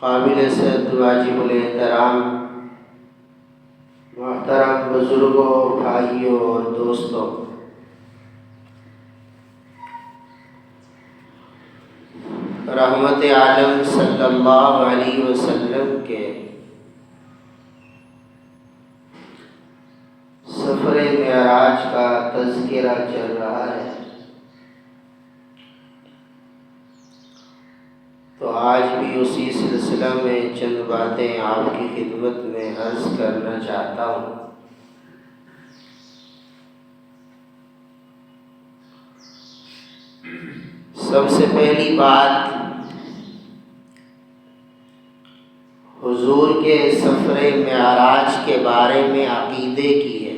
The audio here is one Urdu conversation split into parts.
قابل صد واجب الاحترام محترم بزرگوں، بھائیوں اور دوستوں، رحمت عالم صلی اللہ علیہ وسلم کے سفر معراج کا تذکرہ چل رہا ہے، تو آج بھی اسی سلسلہ میں چند باتیں آپ کی خدمت میں عرض کرنا چاہتا ہوں۔ سب سے پہلی بات حضور کے سفر معراج کے بارے میں عقیدے کی ہے۔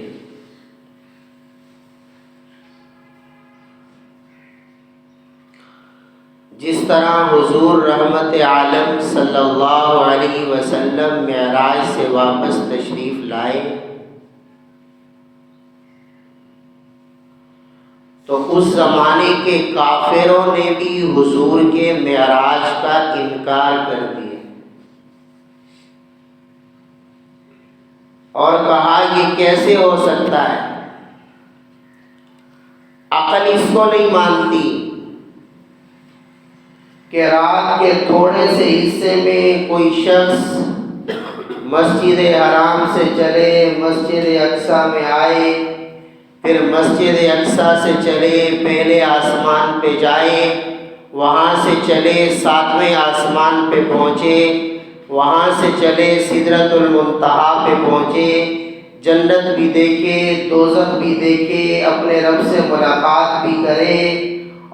جس طرح حضور رحمت عالم صلی اللہ علیہ وسلم معراج سے واپس تشریف لائے تو اس زمانے کے کافروں نے بھی حضور کے معراج کا انکار کر دیا اور کہا یہ کیسے ہو سکتا ہے، عقل اس کو نہیں مانتی کہ رات کے تھوڑے سے حصے میں کوئی شخص مسجد حرام سے چلے، مسجد اقصیٰ میں آئے، پھر مسجد اقصیٰ سے چلے پہلے آسمان پہ جائے، وہاں سے چلے 7ویں آسمان پہ پہنچے، وہاں سے چلے سدرۃ المنتہا پہ پہنچے، جنت بھی دیکھے، دوزخ بھی دیکھے، اپنے رب سے ملاقات بھی کرے،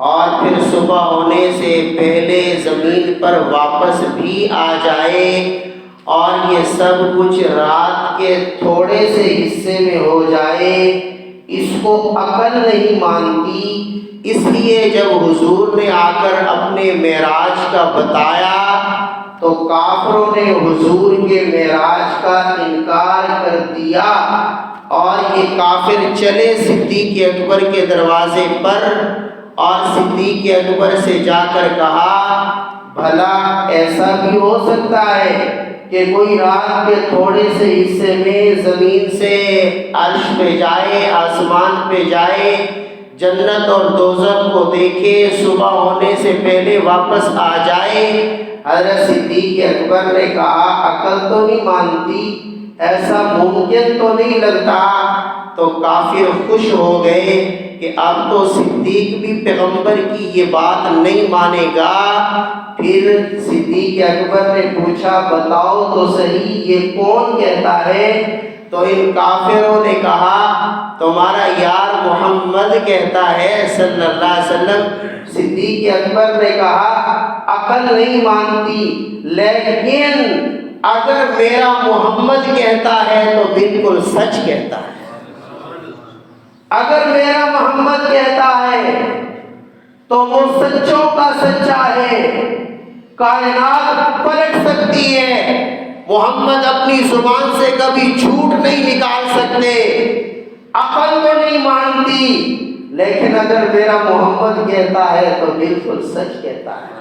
اور پھر صبح ہونے سے پہلے زمین پر واپس بھی آ جائے، اور یہ سب کچھ رات کے تھوڑے سے حصے میں ہو جائے، اس کو عقل نہیں مانتی۔ اس لیے جب حضور نے آ کر اپنے معراج کا بتایا تو کافروں نے حضور کے معراج کا انکار کر دیا، اور یہ کافر چلے صدیق اکبر کے دروازے پر، اور صدیق اکبر سے جا کر کہا بھلا ایسا بھی ہو سکتا ہے کہ کوئی رات کے تھوڑے سے حصے میں زمین سے عرش پہ جائے، آسمان پہ جائے، جنت اور دوزخ کو دیکھے، صبح ہونے سے پہلے واپس آ جائے؟ حضرت صدیق اکبر نے کہا عقل تو نہیں مانتی، ایسا ممکن تو نہیں لگتا۔ تو کافر خوش ہو گئے کہ اب تو صدیق بھی پیغمبر کی یہ بات نہیں مانے گا۔ پھر صدیق اکبر نے پوچھا بتاؤ تو صحیح یہ کون کہتا ہے؟ تو ان کافروں نے کہا تمہارا یار محمد کہتا ہے صلی اللہ علیہ وسلم۔ صدیق اکبر نے کہا عقل نہیں مانتی، لیکن اگر میرا محمد کہتا ہے تو بالکل سچ کہتا ہے، اگر میرا محمد کہتا ہے تو وہ سچوں کا سچا ہے، کائنات پلٹ سکتی ہے، محمد اپنی زبان سے کبھی جھوٹ نہیں نکال سکتے، عقل تو نہیں مانتی، لیکن اگر میرا محمد کہتا ہے تو بالکل سچ کہتا ہے۔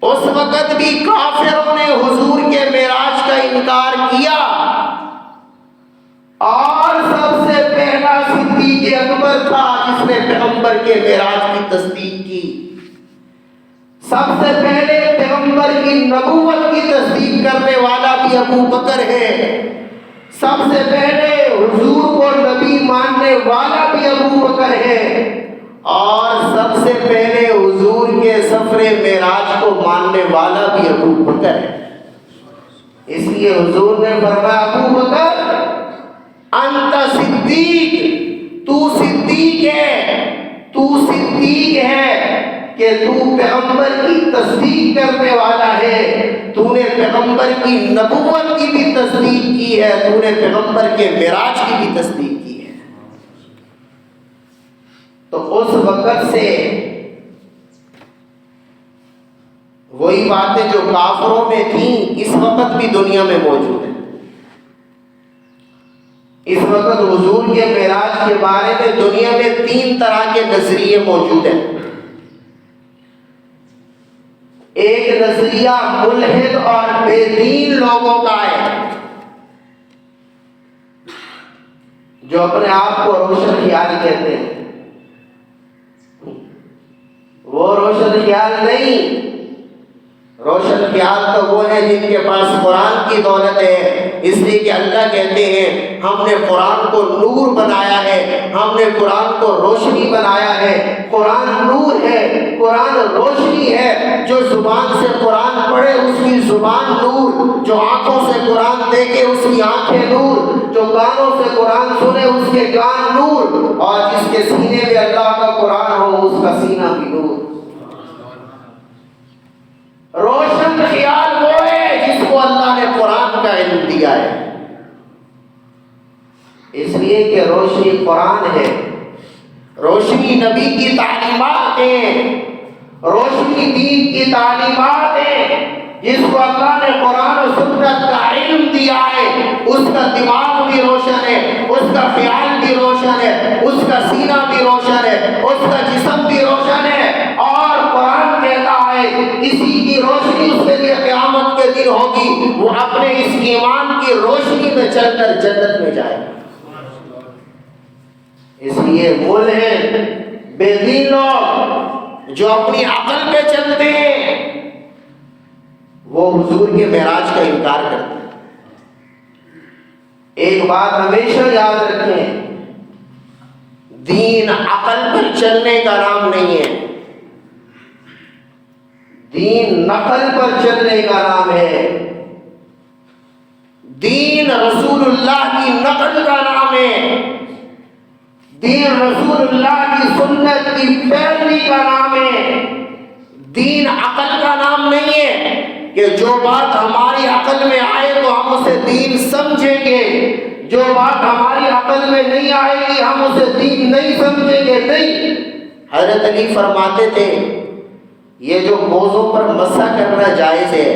اس وقت بھی کافروں نے حضور کے معراج کا انکار کیا، اور سب سے پہلا صدیق اکبر تھا جس نے پیغمبر کے معراج کی تصدیق کی۔ سب سے پہلے پیغمبر کی نبوت کی تصدیق کرنے والا بھی ابو بکر ہے، سب سے پہلے حضور کو نبی ماننے والا بھی ابو بکر ہے، اور سب سے پہلے حضور کے سفر معراج کو ماننے والا بھی ابو بکر ہے۔ اس لیے حضور نے فرمایا ابو بکر انت صدیق، تو صدیق ہے، تو صدیق ہے کہ تو پیغمبر کی تصدیق کرنے والا ہے، تو نے پیغمبر کی نبوت کی بھی تصدیق کی ہے، تو نے پیغمبر کے معراج کی بھی تصدیق کی ہے۔ تو اس وقت سے وہی باتیں جو کافروں میں تھیں اس وقت بھی دنیا میں موجود ہیں۔ اس وقت حضور کے معراج کے بارے میں دنیا میں 3 طرح کے نظریے موجود ہیں۔ ایک نظریہ ملحد اور بے دین لوگوں کا ہے جو اپنے آپ کو روشن خیال کہتے ہیں. وہ روشن خیال نہیں، روشن خیال تو وہ ہے جن کے پاس قرآن کی دولت ہے. اس لیے کہ اللہ کہتے ہیں ہم نے قرآن کو نور بنایا ہے، ہم نے قرآن کو روشنی بنایا ہے. قرآن نور ہے، قرآن روشنی ہے. جو زبان سے قرآن پڑھے اس کی زبان نور، جو آنکھوں سے قرآن دیکھے اس کی آنکھیں نور، جو کانوں سے قرآن سنے اس کے کان نور، اور جس کے سینے میں اللہ کا قرآن ہو اس کا سینہ بھی نور. روشن خیال وہ ہے جس کو اللہ نے قرآن کا علم دیا ہے. اس لیے کہ روشنی قرآن ہے، روشنی نبی کی تعلیمات ہیں، روشنی دین کی تعلیمات ہیں. جس کو اللہ نے قرآن و سنت کا علم دیا ہے اس کا دماغ بھی روشن ہے، اس کا خیال بھی روشن ہے، اس کا سینہ بھی روشن ہے، اس کا جسم بھی روشن ہے. اور قرآن کہتا ہے کسی کی روشنی اس کے لیے قیامت کے دن ہوگی، وہ اپنے اس ایمان کی روشنی میں چل کر جنت میں جائے گا. اس لیے ملحد بے دین لوگ جو اپنی عقل پہ چلتے ہیں وہ حضور کے معراج کا انکار کرتے ہیں. ایک بات ہمیشہ یاد رکھیں، دین عقل پر چلنے کا نام نہیں ہے، دین نقل پر چلنے کا نام ہے. دین رسول اللہ کی نقل کا نام ہے، دین رسول اللہ کی سنت کی پیروی کا نام ہے. دین عقل کا نام نہیں ہے کہ جو بات ہماری عقل میں آئے تو ہم اسے دین سمجھیں گے، جو بات ہماری عقل میں نہیں آئے گی ہم اسے دین نہیں سمجھیں گے. نہیں، حضرت علی فرماتے تھے یہ جو موزوں پر مسح کرنا جائز ہے،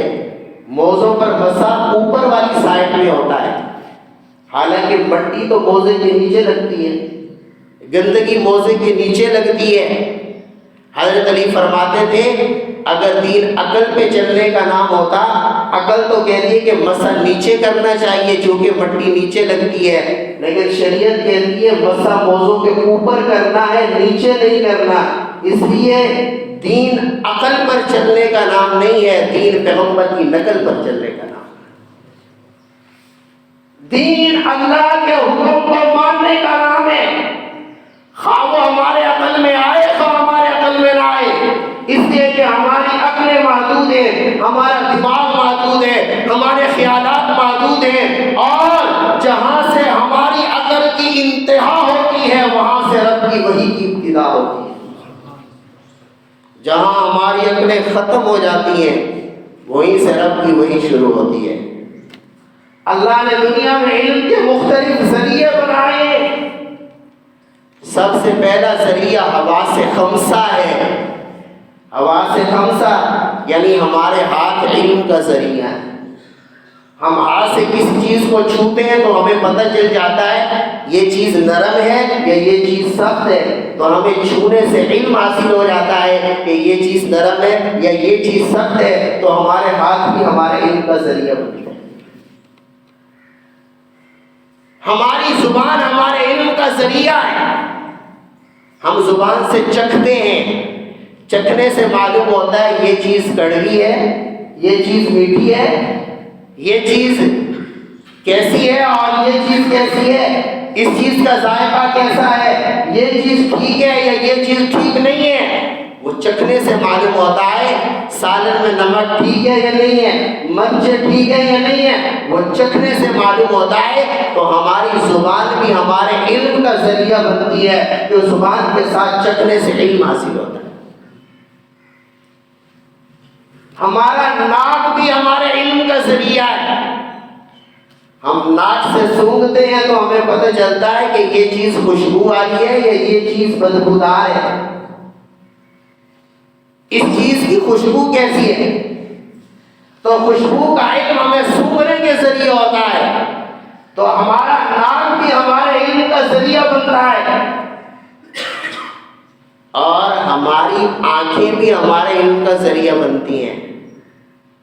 موزوں پر مسح اوپر والی سائڈ میں ہوتا ہے، حالانکہ مٹی تو موزے کے نیچے لگتی ہے، گندگی موزے کے نیچے لگتی ہے. حضرت علی فرماتے تھے اگر دین عقل پہ چلنے کا نام ہوتا، عقل تو کہتی ہے کہ مسح نیچے کرنا چاہیے چونکہ مٹی نیچے لگتی ہے، لیکن شریعت کہتی ہے مسح موزوں کے اوپر کرنا ہے، نیچے نہیں کرنا. اس لیے دین عقل پر چلنے کا نام نہیں ہے، دین پیغمبر کی نقل پر چلنے کا نام ہے. دین اللہ کے حکم کو ماننے کا نام ہے، خواہ وہ ہمارے عقل میں آئے خواہ ہمارے عقل میں نہ آئے. اس لیے کہ ہماری عقلیں محدود ہیں، ہمارا دماغ محدود ہے، ہمارے خیالات محدود ہیں، اور جہاں سے ہماری عقل کی انتہا ہوتی ہے وہاں سے رب کی وحی کی ابتدا ہوتی ہے. جہاں ہماری عقلیں ختم ہو جاتی ہیں وہیں سے رب کی وحی شروع ہوتی ہے. اللہ نے دنیا میں علم کے مختلف ذریعے بنائے. سب سے پہلا ذریعہ حواس خمسہ ہے. حواس خمسہ یعنی ہمارے ہاتھ علم کا ذریعہ ہے. ہم ہاتھ سے کس چیز کو چھوتے ہیں تو ہمیں پتہ چل جاتا ہے یہ چیز نرم ہے یا یہ چیز سخت ہے، تو ہمیں چھونے سے علم حاصل ہو جاتا ہے کہ یہ چیز نرم ہے یا یہ چیز سخت ہے، تو ہمارے ہاتھ بھی ہمارے علم کا ذریعہ بنتے ہیں. ہماری زبان ہمارے علم کا ذریعہ ہے. ہم زبان سے چکھتے ہیں، چکھنے سے معلوم ہوتا ہے یہ چیز کڑوی ہے، یہ چیز میٹھی ہے، یہ چیز کیسی ہے اور یہ چیز کیسی ہے، اس چیز کا ذائقہ کیسا ہے، یہ چیز ٹھیک ہے یا یہ چیز ٹھیک نہیں ہے. وہ چکھنے سے معلوم ہوتا ہے. سالن میں نمک ٹھیک ہے یا نہیں ہے، مرچ ٹھیک ہے یا نہیں ہے، وہ چکھنے سے معلوم ہوتا ہے. تو ہماری زبان بھی ہمارے علم کا ذریعہ بنتی ہے، جو زبان کے ساتھ چکھنے سے علم حاصل ہوتا ہے. ہمارا ناک بھی ہمارے علم کا ذریعہ ہے. ہم ناک سے سونگھتے ہیں تو ہمیں پتہ چلتا ہے کہ یہ چیز خوشبو والی ہے یا یہ چیز بدبودار ہے. اس چیز کی خوشبو کیسی ہے، تو خوشبو کا علم ہمیں سونگھنے کے ذریعے ہوتا ہے. تو ہمارا ناک بھی ہمارے علم کا ذریعہ بن رہا ہے. اور ہماری آنکھیں بھی ہمارے علم کا ذریعہ بنتی ہیں.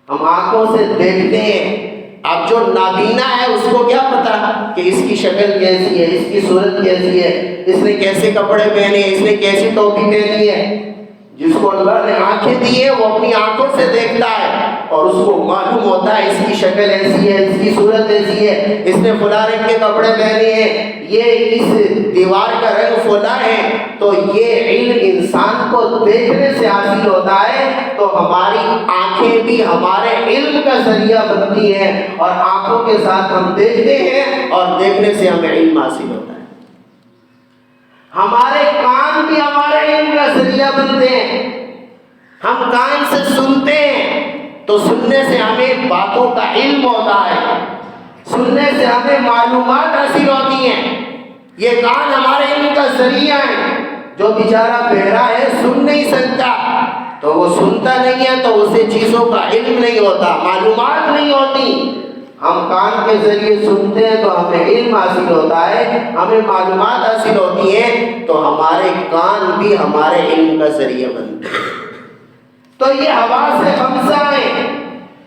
ہم آنکھوں سے دیکھتے ہیں. اب جو نابینا ہے اس کو کیا پتا کہ اس کی شکل کیسی ہے, اس کی صورت کیسی ہے, اس نے کیسے کپڑے پہنے ہیں, اس نے کیسی ٹوپی پہنی ہے. جس کو اللہ نے آنکھیں دی ہے وہ اپنی آنکھوں سے دیکھتا ہے اور اس کو معلوم ہوتا ہے اس کی شکل ایسی ہے, اس کی صورت ایسی ہے, اس نے فلاں رنگ کے کپڑے پہنے ہیں, یہ اس دیوار کا رنگ فلاں ہے. تو یہ علم انسان کو دیکھنے سے حاصل ہوتا ہے. تو ہماری آنکھیں بھی ہمارے علم کا ذریعہ بنتی ہیں اور آنکھوں کے ساتھ ہم دیکھتے ہیں اور دیکھنے سے ہمیں علم حاصل ہوتا ہے. ہمارے کان بھی ہمارے علم کا ذریعہ بنتے ہیں. ہم کان سے سنتے ہیں تو سننے سے ہمیں باتوں کا علم ہوتا ہے, سننے سے ہمیں معلومات حاصل ہوتی ہیں. یہ کان ہمارے علم کا ذریعہ ہے. جو بیچارہ بہرا ہے, سن نہیں سکتا, تو وہ سنتا نہیں ہے تو اسے چیزوں کا علم نہیں ہوتا, معلومات نہیں ہوتی. ہم کان کے ذریعے سنتے ہیں تو ہمیں علم حاصل ہوتا ہے, ہمیں معلومات حاصل ہوتی ہیں. تو ہمارے کان بھی ہمارے علم کا ذریعہ بنتے ہیں. تو یہ حواس خمسہ ہیں.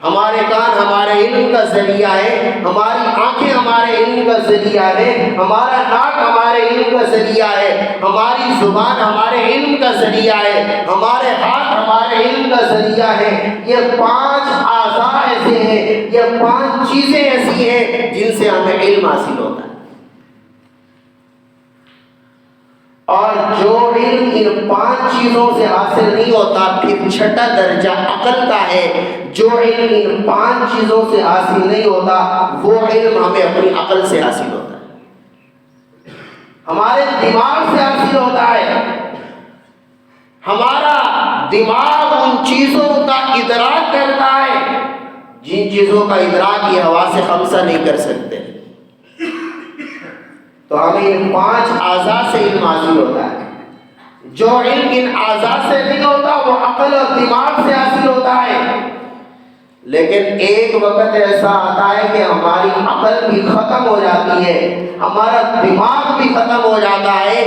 ہمارے کان ہمارے علم کا ذریعہ ہے, ہماری آنکھیں ہمارے علم کا ذریعہ ہے, ہمارا ناک ہمارے علم کا ذریعہ ہے, ہماری زبان ہمارے علم کا ذریعہ ہے, ہمارے ہاتھ ہمارے علم کا ذریعہ ہے. یہ 5 اعضاء ایسے ہیں, یہ 5 چیزیں ایسی ہیں جن سے ہمیں علم حاصل ہوتا ہے. اور جو علم ان 5 چیزوں سے حاصل نہیں ہوتا, پھر چھٹا درجہ عقل کا ہے. جو علم ان 5 چیزوں سے حاصل نہیں ہوتا وہ علم ہمیں اپنی عقل سے حاصل ہوتا ہے, ہمارے دماغ سے حاصل ہوتا ہے. ہمارا دماغ ان چیزوں کا ادراک کرتا ہے جن چیزوں کا ادراک یہ حواس خمسہ نہیں کر سکتے. تو ہمیں ان 5 اعضاء سے علم حاصل ہوتا ہے. جو علم ان اعضاء سے نہیں ہوتا وہ عقل اور دماغ سے حاصل ہوتا ہے. لیکن ایک وقت ایسا آتا ہے کہ ہماری عقل بھی ختم ہو جاتی ہے, ہمارا دماغ بھی ختم ہو جاتا ہے,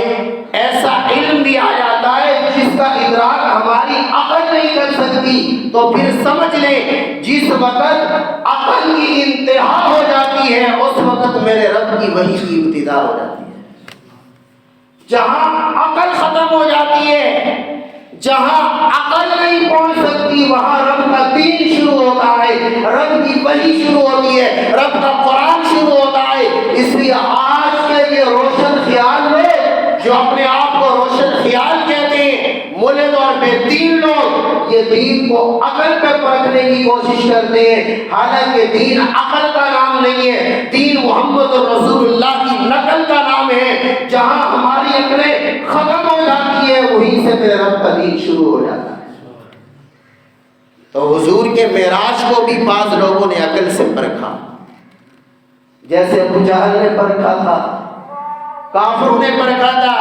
ایسا علم بھی آ جاتا ہے جس کا ادراک ہماری عقل نہیں کر سکتی. تو پھر سمجھ لیں جس وقت عقل کی انتہا ہو جاتی ہے اس وقت میرے رب کی وحی کی ابتدا ہو جاتی ہے. جہاں عقل ختم ہو جاتی ہے, جہاں عقل نہیں پہنچ سکتی, وہاں رب کا دین شروع ہوتا ہے, رب کی وحی شروع ہوتی ہے, رب کا قرآن شروع ہوتا ہے. اس لیے آج کے یہ روشن خیال لوگ جو اپنے آپ کو روشن خیال کہتے ہیں, ملد اور بے دین لوگ, یہ دین کو عقل پہ پرکھنے کی کوشش کرتے ہیں. حالانکہ دین عقل کا نام نہیں ہے, دین محمد رسول اللہ کی نقل کا نام ہے. جہاں ہماری عقلیں ختم ہو جاتی ہے وہیں سے میرے رب کا دین شروع ہو جاتا ہے. تو حضور کے معراج کو بھی بعض لوگوں نے عقل سے پرکھا, جیسے ابو جہل نے پرکھا تھا, کافروں نے پرکھا تھا.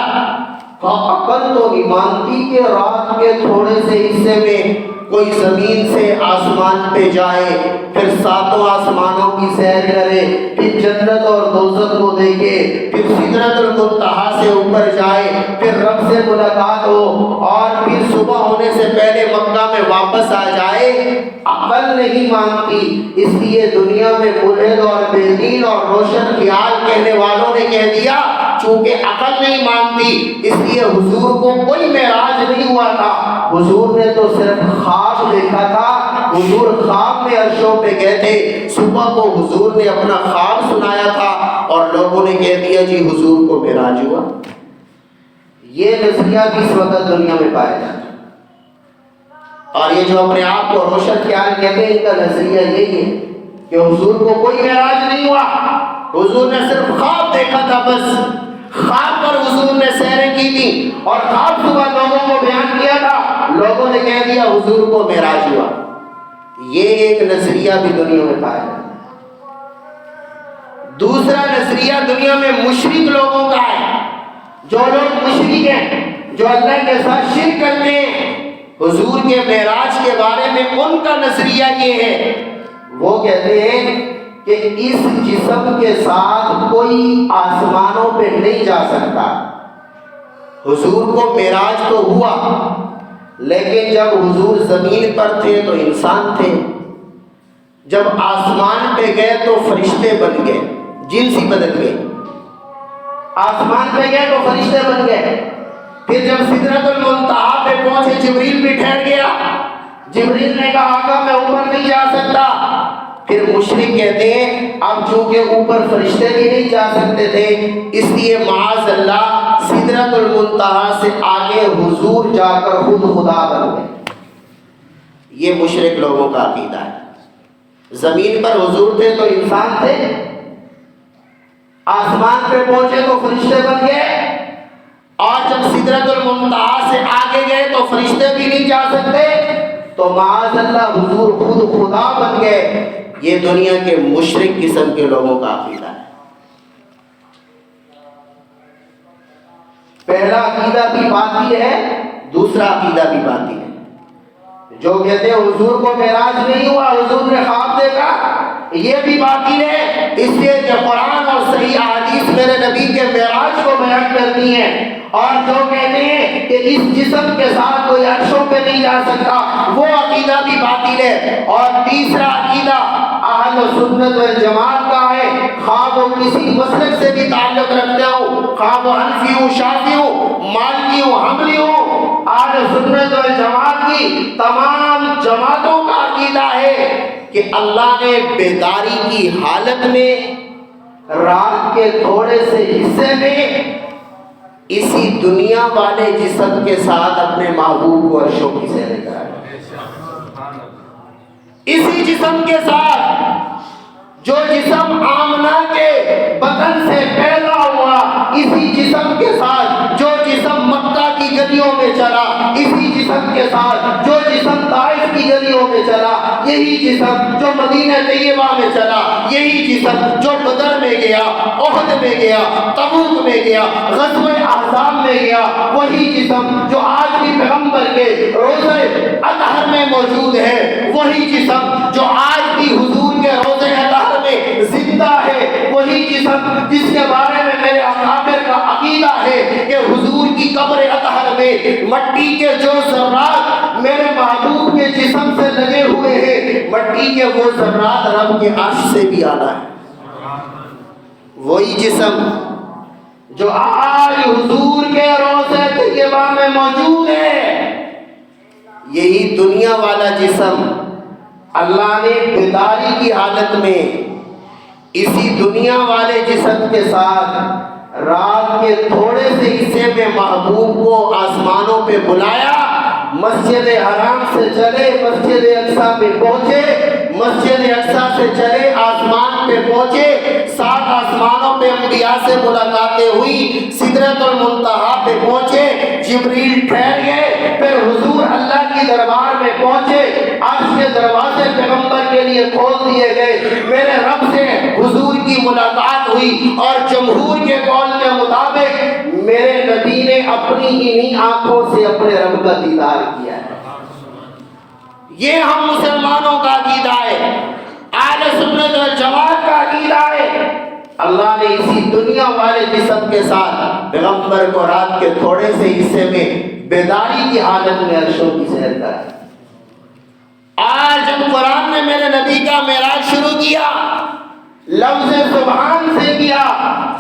عقل تو نہیں مانتی کہ رات کے تھوڑے سے حصے میں کوئی زمین سے آسمان پہ جائے, پھر 7 آسمانوں کی سیر کرے, پھر جنت اور دوزخ کو دیکھے, پھر سدرۃ المنتہا سے اوپر جائے, پھر رب سے ملاقات ہو, اور پھر صبح ہونے سے پہلے مکہ میں واپس آ جائے. عقل نہیں مانتی. اس لیے دنیا میں ملحد اور بے دین اور روشن خیال کہنے والوں نے کہہ دیا چونکہ عقل نہیں مانتی اس لیے حضور کو کوئی معراج نہیں ہوا تھا. حضور نے تو صرف خواب دیکھا تھا. حضور خواب میں عرشوں پہ گئے تھے, صبح کو حضور نے اپنا خواب سنایا تھا اور لوگوں نے کہہ دیا جی حضور کو معراج ہوا. یہ نظریہ بھی اس وقت دنیا میں پایا جاتا ہے. اور یہ جو اپنے آپ کو روشن خیال کہتے ہیں ان کا نظریہ یہی ہے کہ حضور کو کوئی معراج نہیں ہوا, حضور نے صرف خواب دیکھا تھا. بس خواب پر حضور نے سیریں کی تھی اور خواب صبح لوگوں کو بیان کیا تھا, لوگوں نے کہہ دیا حضور کو معراج ہوا. یہ ایک نظریہ بھی دنیا میں پایا جاتا ہے. دوسرا نظریہ دنیا میں مشرک لوگوں کا ہے. جو لوگ مشرک ہیں, جو اللہ کے ساتھ شرک کرتے ہیں, حضور کے معراج کے بارے میں ان کا نظریہ یہ ہے, وہ کہتے ہیں کہ اس جسم کے ساتھ کوئی آسمانوں پہ نہیں جا سکتا. حضور کو معراج تو ہوا، لیکن جب حضور زمین پر تھے تو انسان تھے، جب آسمان پہ گئے تو فرشتے بن گئے، جنس ہی بدل گئے۔ آسمان پہ گئے تو فرشتے بن گئے، پھر جب سدرۃ المنتہا پہ پہنچے جبریل بھی ٹھہر گیا۔ جبریل نے کہا آقا میں اوپر نہیں جا سکتا۔ پھر مشرک کہتے ہیں اب چونکہ اوپر فرشتے بھی نہیں جا سکتے تھے، اس لیے معاذ اللہ سدرۃ المنتہا سے آگے حضور جا کر خود خدا بن گئے۔ یہ مشرک لوگوں کا عقیدہ ہے۔ زمین پر حضور تھے تو انسان تھے، آسمان پہ پہنچے تو فرشتے بن گئے، اور جب سدرۃ المنتہا سے آگے گئے تو فرشتے بھی نہیں جا سکتے، تو معاذ اللہ حضور خود خدا بن گئے۔ یہ دنیا کے مشرک قسم کے لوگوں کا عقیدہ ہے۔ پہلا عقیدہ بھی باطل ہے، دوسرا عقیدہ بھی باطل ہے۔ جو کہتے ہیں حضور کو معراج نہیں ہوا، حضور نے خواب دیکھا، یہ بھی باطل ہے، اس لیے کہ قرآن اور صحیح احادیث میرے نبی کے معراج کو بیان کرتی ہیں۔ اور جو کہتے ہیں کہ اس جسم کے ساتھ کوئی عرشوں پہ نہیں جا سکتا، وہ عقیدہ بھی باطل ہے۔ اور تیسرا عقیدہ اہل سنت والجماعت کا ہے، خواہ وہ کسی مسلک سے بھی تعلق رکھتے ہوں، خواہ وہ حنفی ہوں، شافعی ہوں، مالکی ہوں، حنبلی ہوں، اہل سنت والجماعت کی تمام جماعتوں کا عقیدہ ہے کہ اللہ نے بیداری کی حالت میں رات کے تھوڑے سے حصے میں اسی دنیا والے جسم کے ساتھ اپنے محبوب کو عرشوں کی سیر کرایا۔ اسی جسم کے ساتھ جو جسم آمنہ کے بطن سے پیدا ہوا، اسی جسم کے ساتھ جو جسم مکہ کی گلیوں میں چلا، اسی جسم کے ساتھ جو جسم طائف کی گلیوں میں چلا، یہی جسم جو مدینہ طیبہ میں چلا، یہی جسم جو بدر میں گیا، احد میں گیا، تبوک میں گیا، غزوہ احزاب میں گیا، وہی جسم جو آج بھی پیغمبر کے روزہ اطہر میں موجود ہے، وہی جسم جو آج بھی حضور کے روزہ اطہر میں زندہ ہے، وہی جسم جس کے بارے میں میرے اکابر کا عقیدہ ہے کہ حضور کی قبر اطہر میں مٹی کے جو ذرات میرے محبوب کے جسم سے لگے ہوئے ہیں، مٹی کے وہ ذرات رب کے عرش سے بھی اعلیٰ ہے۔ وہی جسم جو آج حضور کے روضہ طیبہ میں موجود ہے، یہی دنیا والا جسم اللہ نے بیداری کی حالت میں اسی دنیا والے جسم کے ساتھ رات کے تھوڑے سے حصے میں محبوب کو آسمانوں پہ بلایا، مسجد حرام سے چلے مسجد اقصیٰ پہ پہنچے، مسجد اقصیٰ سے چلے آسمان پہ پہنچے، 7 آسمانوں پہ انبیاء سے ملاقاتیں ہوئی، سدرۃ المنتہا پہ پہنچے، جبریل ٹھہر گئے، پھر حضور اللہ کی دربار میں پہنچے، عرش کے دروازے پیغمبر کے لیے کھول دیے گئے، میرے رب سے حضور کی ملاقات ہوئی، اور جمہور کے قول کے مطابق میرے نبی نے اپنی انہی آنکھوں سے اپنے رب کا دیدار کیا ہے۔ یہ ہم مسلمانوں کا عقیدہ ہے، اہل سنت والجماعت کا عقیدہ ہے۔ اللہ نے اسی دنیا والے جسم کے ساتھ پیغمبر کو رات کے تھوڑے سے حصے میں بیداری کی حالت میں عرشوں کی سیر کرائی۔ آج جب قرآن نے میرے نبی کا معراج شروع کیا، لفظ سبحان سے کیا،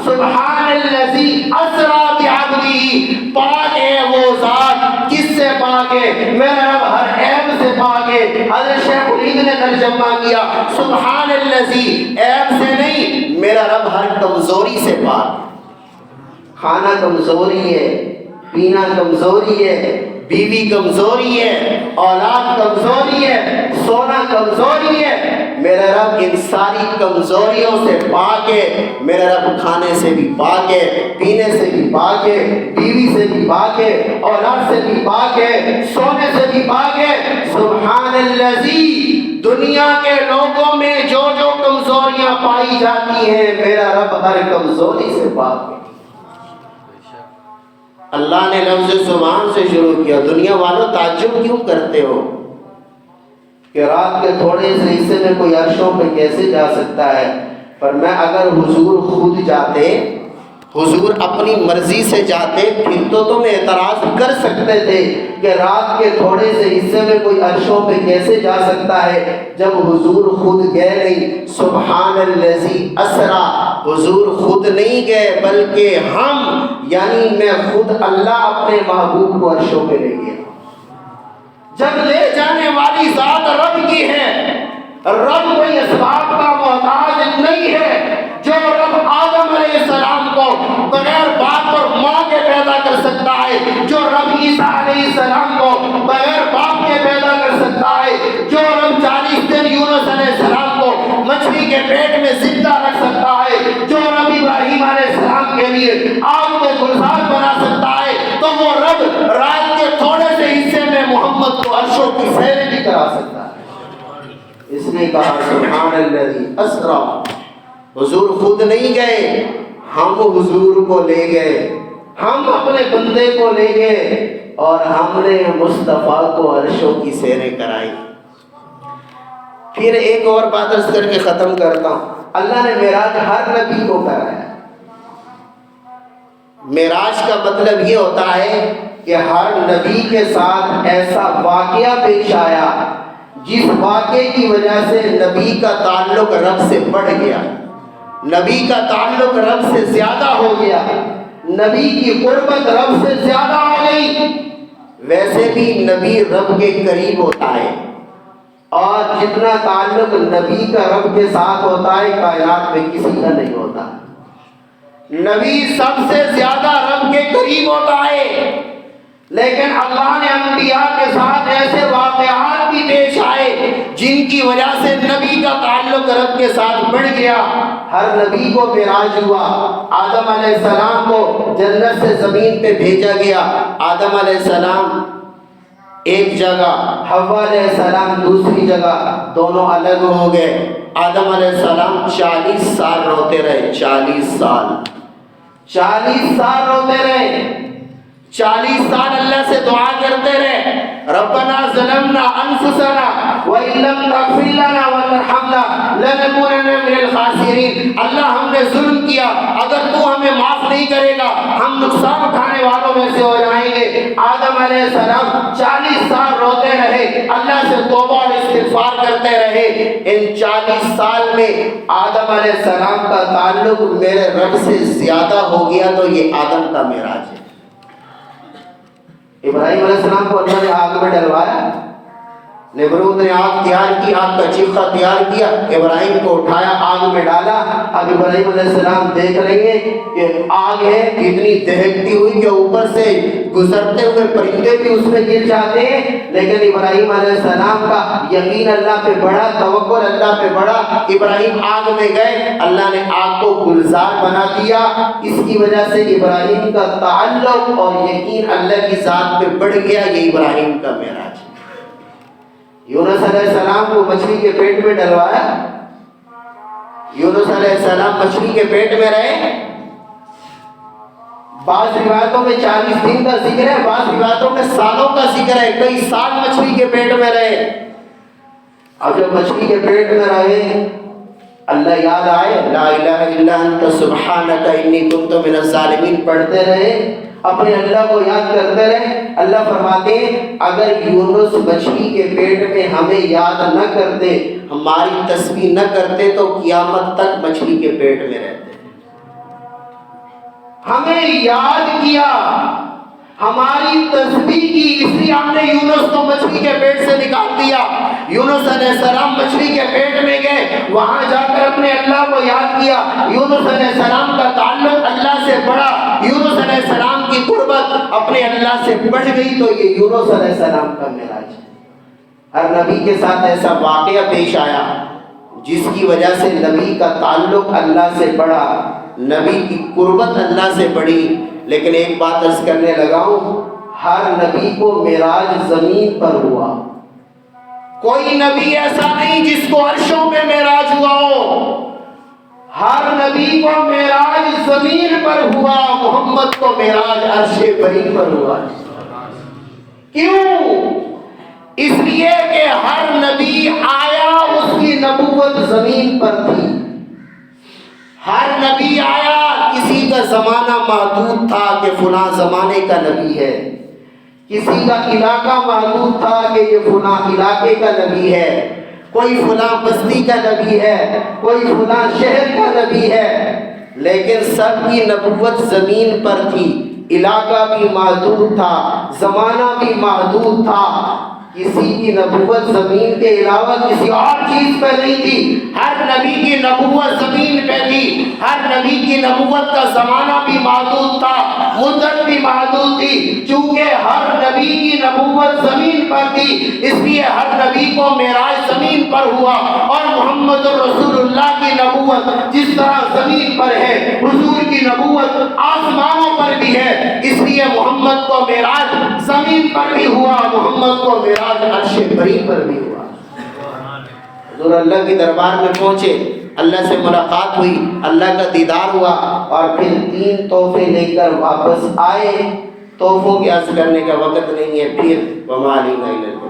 سبحان الذی اسریٰ بعبدہ، پاک ہے وہ ذات، کس سے پاک ہے؟ میرا رب ہر عیب سے پاک ہے۔ حضرت شیخ الہند نے ترجمہ کیا سبحان الذی، عیب سے نہیں، میرا رب ہر کمزوری سے پاک۔ کھانا کمزوری ہے، پینا کمزوری ہے، بیوی کمزوری ہے، اولاد کمزوری ہے، سونا کمزوری ہے، میرا رب ان ساری کمزوریوں سے پاک ہے۔ میرا رب کھانے سے بھی پاک ہے، پینے سے بھی پاک ہے، بیوی سے بھی پاک ہے، اولاد سے بھی پاک ہے، سونے سے بھی پاک ہے۔ سبحان الذی، دنیا کے لوگوں میں جو جو کمزوریاں پائی جاتی ہیں، میرا رب ہر کمزوری سے پاک ہے۔ اللہ نے لفظ سبحان سے شروع کیا۔ دنیا والوں تعجب کیوں کرتے ہو کہ رات کے تھوڑے سے حصے میں کوئی عرشوں پہ کیسے جا سکتا ہے؟ پر میں اگر حضور خود جاتے، حضور اپنی مرضی سے جاتے پھر تو تم اعتراض کر سکتے تھے کہ رات کے تھوڑے سے حصے میں کوئی عرشوں پہ کیسے جا سکتا ہے، جب حضور خود گئے نہیں۔ سبحان الذی اسرا، حضور خود نہیں گئے بلکہ ہم، یعنی میں خود اللہ اپنے محبوب کو عرشوں پہ لے گیا۔ جب لے جانے والی ذات رب کی ہے، رب کوئی اسباب کا محتاج نہیں ہے۔ جو رب آدم علیہ السلام کو بغیر باپ اور ماں کے پیدا کر سکتا ہے، جو رب عیسیٰ علیہ السلام کو بغیر باپ کے پیدا کر سکتا ہے، جو رب 40 دن یونس علیہ السلام کو مچھلی کے پیٹ میں زندہ رکھ سکتا ہے، جو رب ابراہیم علیہ السلام کے لیے آگ کو گلزار بنا سکتا ہے، تو وہ رب رات کے تھوڑے سے حصے میں محمد کو عرشوں کی سیر بھی کرا سکتا ہے۔ اس نے کہا سبحان الذی اسرا، حضور خود نہیں گئے، ہم حضور کو لے گئے، ہم اپنے بندے کو لے گئے اور ہم نے مصطفیٰ کو عرشوں کی سیریں کرائی۔ پھر ایک اور بات عرض کر کے ختم کرتا ہوں، اللہ نے معراج ہر نبی کو کرایا۔ معراج کا مطلب یہ ہوتا ہے کہ ہر نبی کے ساتھ ایسا واقعہ پیش آیا جس واقعے کی وجہ سے نبی کا تعلق رب سے بڑھ گیا، نبی کا تعلق رب سے زیادہ ہو گیا، نبی کی قربت رب سے زیادہ ہو گئی۔ ویسے بھی نبی رب کے قریب ہوتا ہے، اور جتنا تعلق نبی کا رب کے ساتھ ہوتا ہے کائنات میں کسی کا نہیں ہوتا۔ نبی سب سے زیادہ رب کے قریب ہوتا ہے، لیکن اللہ نے انبیاء کے ساتھ ایسے واقعات بھی پیش آئے جن کی وجہ سے نبی کا تعلق رب کے ساتھ بڑھ گیا۔ ہر نبی کو معراج ہوا، آدم علیہ السلام کو جنت سے زمین پہ بھیجا گیا، آدم علیہ السلام ایک جگہ، حوا علیہ السلام دوسری جگہ، دونوں الگ ہو گئے۔ آدم علیہ السلام 40 سال روتے رہے، 40 سال روتے رہے، 40 سال اللہ سے دعا کرتے رہے، ربنا ظلمنا انفسنا وان لم تغفر لنا وترحمنا لنکونن من الخاسرین، اللہ ہم نے ظلم کیا، اگر تو ہمیں معاف نہیں کرے گا ہم نقصان اٹھانے والوں میں سے ہو جائیں گے۔ آدم علیہ السلام 40 سال روتے رہے، اللہ سے توبہ اور استغفار کرتے رہے۔ ان 40 سال میں آدم علیہ السلام کا تعلق میرے رب سے زیادہ ہو گیا، تو یہ آدم کا معراج ہے۔ ابراہیم علیہ السلام کو اللہ نے آگ میں ڈلوایا، نمرود نے آگ تیار کی، آگ کا چیخا تیار کیا، ابراہیم کو اٹھایا آگ میں ڈالا۔ اب ابراہیم علیہ السلام دیکھ رہے ہیں کہ آگ ہے اتنی دہکتی ہوئی کہ اوپر سے گزرتے ہوئے پرندے بھی اس میں گر جاتے ہیں، لیکن ابراہیم علیہ السلام کا یقین اللہ پہ بڑھا، توکل اللہ پہ بڑھا۔ ابراہیم آگ میں گئے، اللہ نے آگ کو گلزار بنا دیا۔ اس کی وجہ سے ابراہیم کا تعلق اور یقین اللہ کی ذات پہ بڑھ گیا۔ یہ ابراہیم کا معراج۔ یونس علیہ السلام کو مچھلی کے پیٹ میں ڈلوایا، یونس علیہ السلام مچھلی کے پیٹ میں رہے۔ بعض روایتوں میں 40 دن کا ذکر ہے، بعض روایتوں میں سالوں کا ذکر ہے، کئی سال مچھلی کے پیٹ میں رہے۔ اب جب مچھلی کے پیٹ میں رہے اللہ یاد آئے، لا الہ الا انت سبحانک انی کنت من الظالمین پڑھتے رہے، اپنے اللہ کو یاد کرتے رہے۔ اللہ فرماتے ہیں اگر یونس مچھلی کے پیٹ میں ہمیں یاد نہ کرتے، ہماری تسبیح نہ کرتے، تو قیامت تک مچھلی کے پیٹ میں رہتے۔ ہمیں یاد کیا، ہماری تسبیح کی، اس لیے ہم نے یونس کو مچھلی کے پیٹ سے نکال دیا۔ یونس علیہ السلام مچھلی کے پیٹ میں گئے، وہاں جا کر اپنے اللہ کو یاد کیا۔ یونس علیہ السلام کا تعلق اللہ سے بڑھا، یونس علیہ السلام کی قربت اپنے اللہ سے بڑھ گئی، تو یہ یونس علیہ السلام کا معراج ہے۔ ہر نبی کے ساتھ ایسا واقعہ پیش آیا جس کی وجہ سے نبی کا تعلق اللہ سے بڑھا، نبی کی قربت اللہ سے بڑھی۔ لیکن ایک بات عرض کرنے لگا ہوں، ہر نبی کو معراج زمین پر ہوا، کوئی نبی ایسا نہیں جس کو عرشوں پہ معراج ہوا ہو۔ ہر نبی کو معراج زمین پر ہوا، محمد کو معراج عرش بری پر ہوا۔ کیوں؟ اس لیے کہ ہر نبی آیا اس کی نبوت زمین پر تھی، ہر نبی آیا کسی کا زمانہ محدود تھا کہ فلاں زمانے کا نبی ہے، کسی کا علاقہ محدود تھا کہ یہ فلاں علاقے کا نبی ہے، کوئی فلاں بستی کا نبی ہے، کوئی فلاں شہر کا نبی ہے، لیکن سب کی نبوت زمین پر تھی، علاقہ بھی محدود تھا، زمانہ بھی محدود تھا، کسی کی نبوت زمین کے علاوہ کسی اور چیز پہ نہیں تھی، ہر نبی کی نبوت زمین پہ تھی، ہر نبی کی نبوت کا زمانہ بھی محدود تھا، مدت بھی محدود تھی، چونکہ ہر نبی کی نبوت زمین پر تھی اس لیے ہر نبی کو معراج زمین پر ہوا، اور محمد رسول اللہ کی نبوت جس طرح زمین پر ہے حضور کی نبوت آسمانوں پر بھی ہے، اس لیے محمد کو معراج زمین پر بھی ہوا، محمد کو معراج عرش بری پر بھی ہوا۔ حضور اللہ کے دربار میں پہنچے، اللہ سے ملاقات ہوئی، اللہ کا دیدار ہوا، اور پھر 3 تحفے لے کر واپس آئے۔ تحفوں کے عرض کرنے کا وقت نہیں ہے، پھر وما علینا الا البلاغ۔